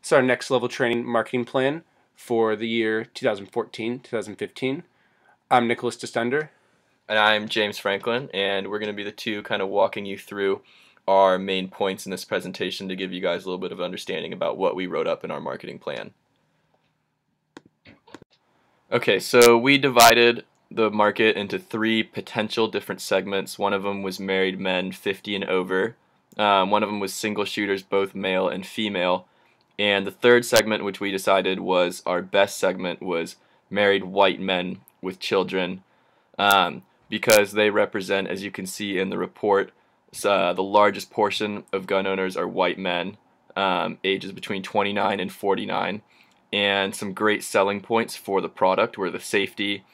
This is our next level training marketing plan for the year 2014-2015. I'm Nicholas Destender. And I'm James Franklin, and we're going to be the two kind of walking you through our main points in this presentation to give you guys a little bit of understanding about what we wrote up in our marketing plan. Okay, so we divided the market into three potential different segments. One of them was married men 50 and over. One of them was single shooters, both male and female. And the third segment, which we decided was our best segment, was married white men with children, because they represent, as you can see in the report, the largest portion of gun owners are white men, ages between 29 and 49. And some great selling points for the product were the safety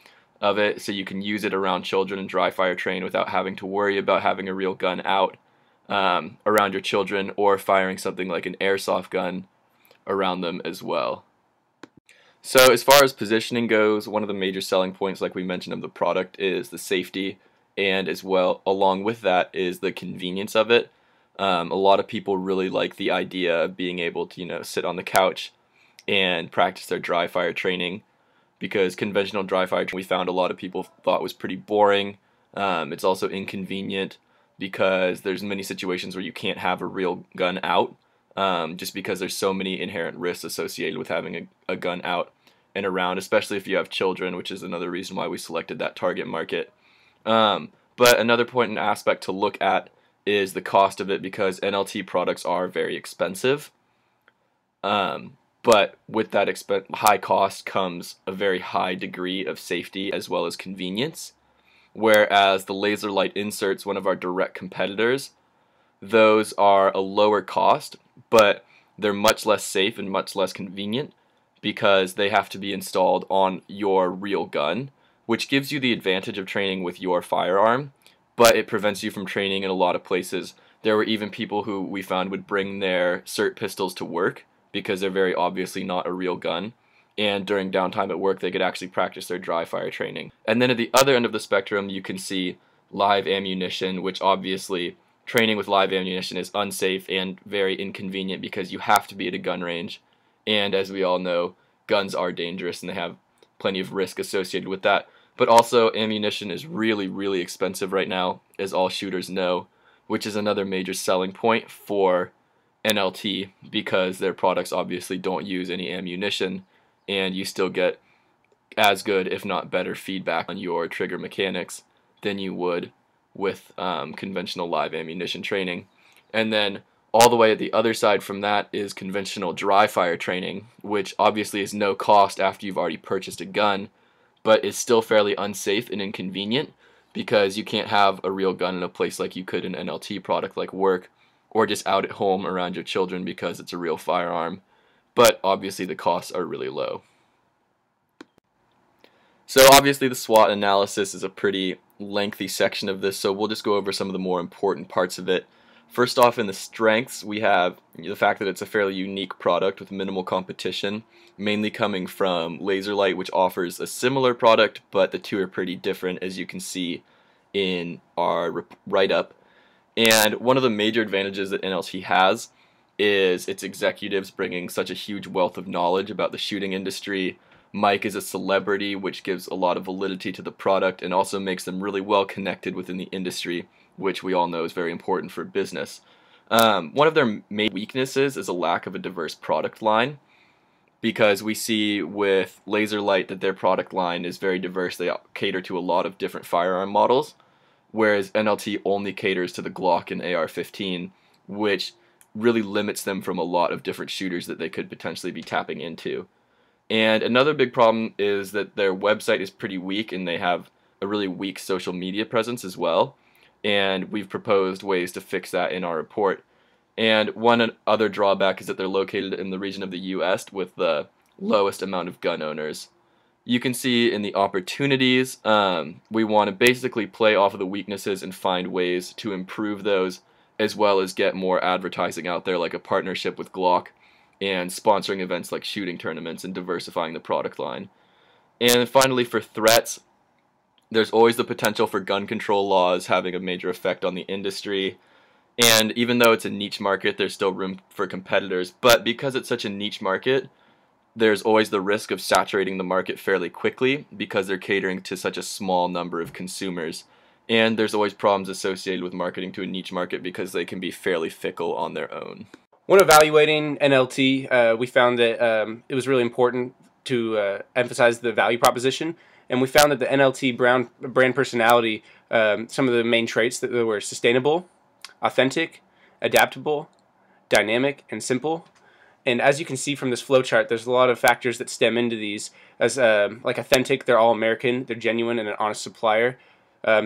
of it, so you can use it around children and dry fire train without having to worry about having a real gun out around your children, or firing something like an airsoft gun around them as well. So as far as positioning goes, one of the major selling points, like we mentioned, of the product is the safety, and as well along with that is the convenience of it. A lot of people really like the idea of being able to sit on the couch and practice their dry fire training, because conventional dry fire we found a lot of people thought was pretty boring. It's also inconvenient because there's many situations where you can't have a real gun out, just because there's so many inherent risks associated with having a gun out and around, especially if you have children, which is another reason why we selected that target market. But another point and aspect to look at is the cost of it, because NLT products are very expensive. But with that high cost comes a very high degree of safety as well as convenience. Whereas the laser light inserts, one of our direct competitors, those are a lower cost, but they're much less safe and much less convenient because they have to be installed on your real gun, which gives you the advantage of training with your firearm, but it prevents you from training in a lot of places. There were even people who we found would bring their SIRT pistols to work because they're very obviously not a real gun, and during downtime at work they could actually practice their dry fire training. And then at the other end of the spectrum you can see live ammunition, which obviously training with live ammunition is unsafe and very inconvenient because you have to be at a gun range, and as we all know, guns are dangerous and they have plenty of risk associated with that. But also ammunition is really expensive right now, as all shooters know, which is another major selling point for NLT, because their products obviously don't use any ammunition, and you still get as good, if not better, feedback on your trigger mechanics than you would with conventional live ammunition training. And then all the way at the other side from that is conventional dry fire training, which obviously is no cost after you've already purchased a gun, but is still fairly unsafe and inconvenient because you can't have a real gun in a place like you could an NLT product like work, or just out at home around your children because it's a real firearm, but obviously the costs are really low. So obviously the SWOT analysis is a pretty lengthy section of this, so we'll just go over some of the more important parts of it. First off, in the strengths, we have the fact that it's a fairly unique product with minimal competition, mainly coming from Laserlight, which offers a similar product, but the two are pretty different, as you can see in our write-up. And one of the major advantages that NLT has is its executives bringing such a huge wealth of knowledge about the shooting industry. Mike is a celebrity, which gives a lot of validity to the product and also makes them really well connected within the industry, which we all know is very important for business. One of their main weaknesses is a lack of a diverse product line, because we see with Laserlight that their product line is very diverse. They cater to a lot of different firearm models, whereas NLT only caters to the Glock and AR-15, which really limits them from a lot of different shooters that they could potentially be tapping into. And another big problem is that their website is pretty weak, and they have a really weak social media presence as well, and we've proposed ways to fix that in our report. And one other drawback is that they're located in the region of the US with the lowest amount of gun owners. You can see in the opportunities, we want to basically play off of the weaknesses and find ways to improve those, as well as get more advertising out there, like a partnership with Glock and sponsoring events like shooting tournaments and diversifying the product line. And finally, for threats, there's always the potential for gun control laws having a major effect on the industry. And even though it's a niche market, there's still room for competitors. But because it's such a niche market, there's always the risk of saturating the market fairly quickly because they're catering to such a small number of consumers. And there's always problems associated with marketing to a niche market because they can be fairly fickle on their own. When evaluating NLT, we found that it was really important to emphasize the value proposition, and we found that the NLT brand personality, some of the main traits that were sustainable, authentic, adaptable, dynamic, and simple. And as you can see from this flowchart, there's a lot of factors that stem into these. As like authentic, they're all American, they're genuine, and an honest supplier.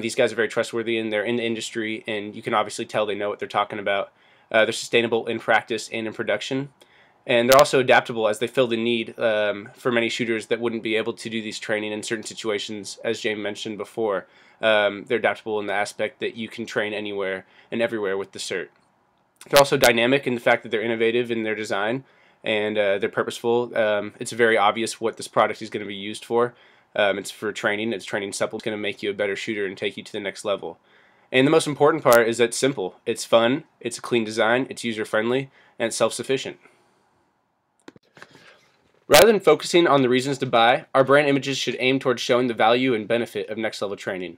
These guys are very trustworthy, and they're in the industry, and you can obviously tell they know what they're talking about. They're sustainable in practice and in production. And they're also adaptable as they fill the need for many shooters that wouldn't be able to do these training in certain situations, as James mentioned before. They're adaptable in the aspect that you can train anywhere and everywhere with the cert. They're also dynamic in the fact that they're innovative in their design and they're purposeful. It's very obvious what this product is going to be used for. It's for training. It's training supplement. It's going to make you a better shooter and take you to the next level. And the most important part is that it's simple. It's fun. It's a clean design. It's user-friendly. And it's self-sufficient. Rather than focusing on the reasons to buy, our brand images should aim towards showing the value and benefit of next-level training.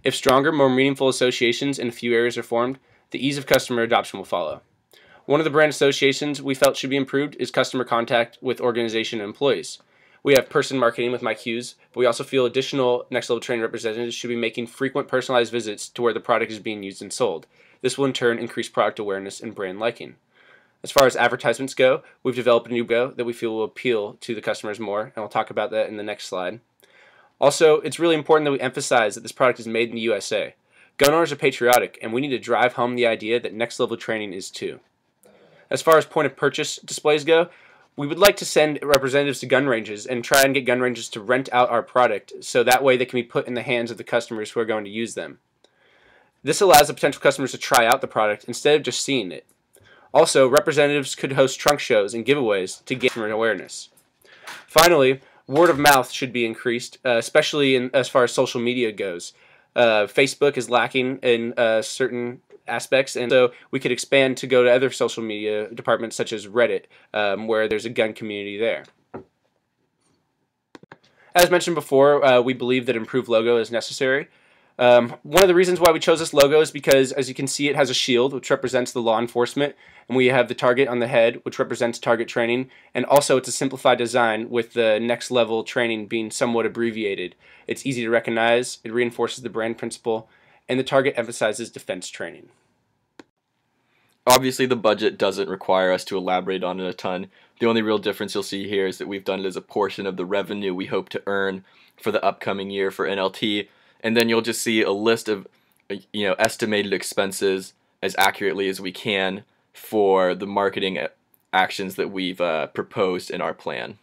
If stronger, more meaningful associations in a few areas are formed, the ease of customer adoption will follow. One of the brand associations we felt should be improved is customer contact with organization and employees. We have person marketing with Mike Hughes, but we also feel additional next-level training representatives should be making frequent personalized visits to where the product is being used and sold. This will in turn increase product awareness and brand liking. As far as advertisements go, we've developed a new logo that we feel will appeal to the customers more, and I'll talk about that in the next slide. Also, it's really important that we emphasize that this product is made in the USA. Gun owners are patriotic, and we need to drive home the idea that next-level training is too. As far as point-of-purchase displays go, we would like to send representatives to gun ranges and try and get gun ranges to rent out our product so that way they can be put in the hands of the customers who are going to use them. This allows the potential customers to try out the product instead of just seeing it. Also, representatives could host trunk shows and giveaways to gain customer awareness. Finally, word of mouth should be increased, especially as far as social media goes. Facebook is lacking in certain aspects, and so we could expand to go to other social media departments such as Reddit, where there's a gun community there. As mentioned before, we believe that improved logo is necessary. One of the reasons why we chose this logo is because, as you can see, it has a shield, which represents the law enforcement, and we have the target on the head, which represents target training, and also it's a simplified design with the next level training being somewhat abbreviated. It's easy to recognize, it reinforces the brand principle, and the target emphasizes defense training. Obviously, the budget doesn't require us to elaborate on it a ton. The only real difference you'll see here is that we've done it as a portion of the revenue we hope to earn for the upcoming year for NLT, and then you'll just see a list of estimated expenses as accurately as we can for the marketing actions that we've proposed in our plan.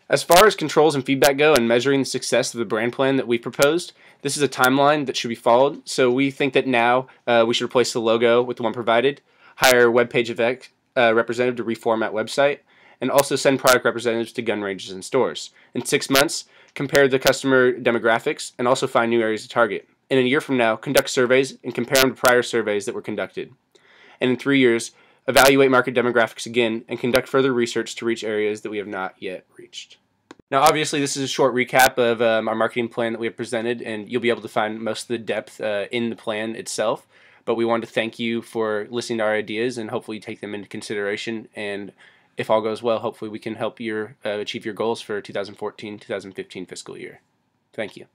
As far as controls and feedback go and measuring the success of the brand plan that we proposed, this is a timeline that should be followed. So we think that now we should replace the logo with the one provided, hire a web page effect representative to reformat website, and also send product representatives to gun ranges and stores. In 6 months, compare the customer demographics and also find new areas to target. In a year from now, conduct surveys and compare them to prior surveys that were conducted. And in 3 years, evaluate market demographics again and conduct further research to reach areas that we have not yet reached. Now, obviously, this is a short recap of our marketing plan that we have presented, and you'll be able to find most of the depth in the plan itself. But we wanted to thank you for listening to our ideas and hopefully take them into consideration. And if all goes well, hopefully we can help you achieve your goals for 2014-2015 fiscal year. Thank you.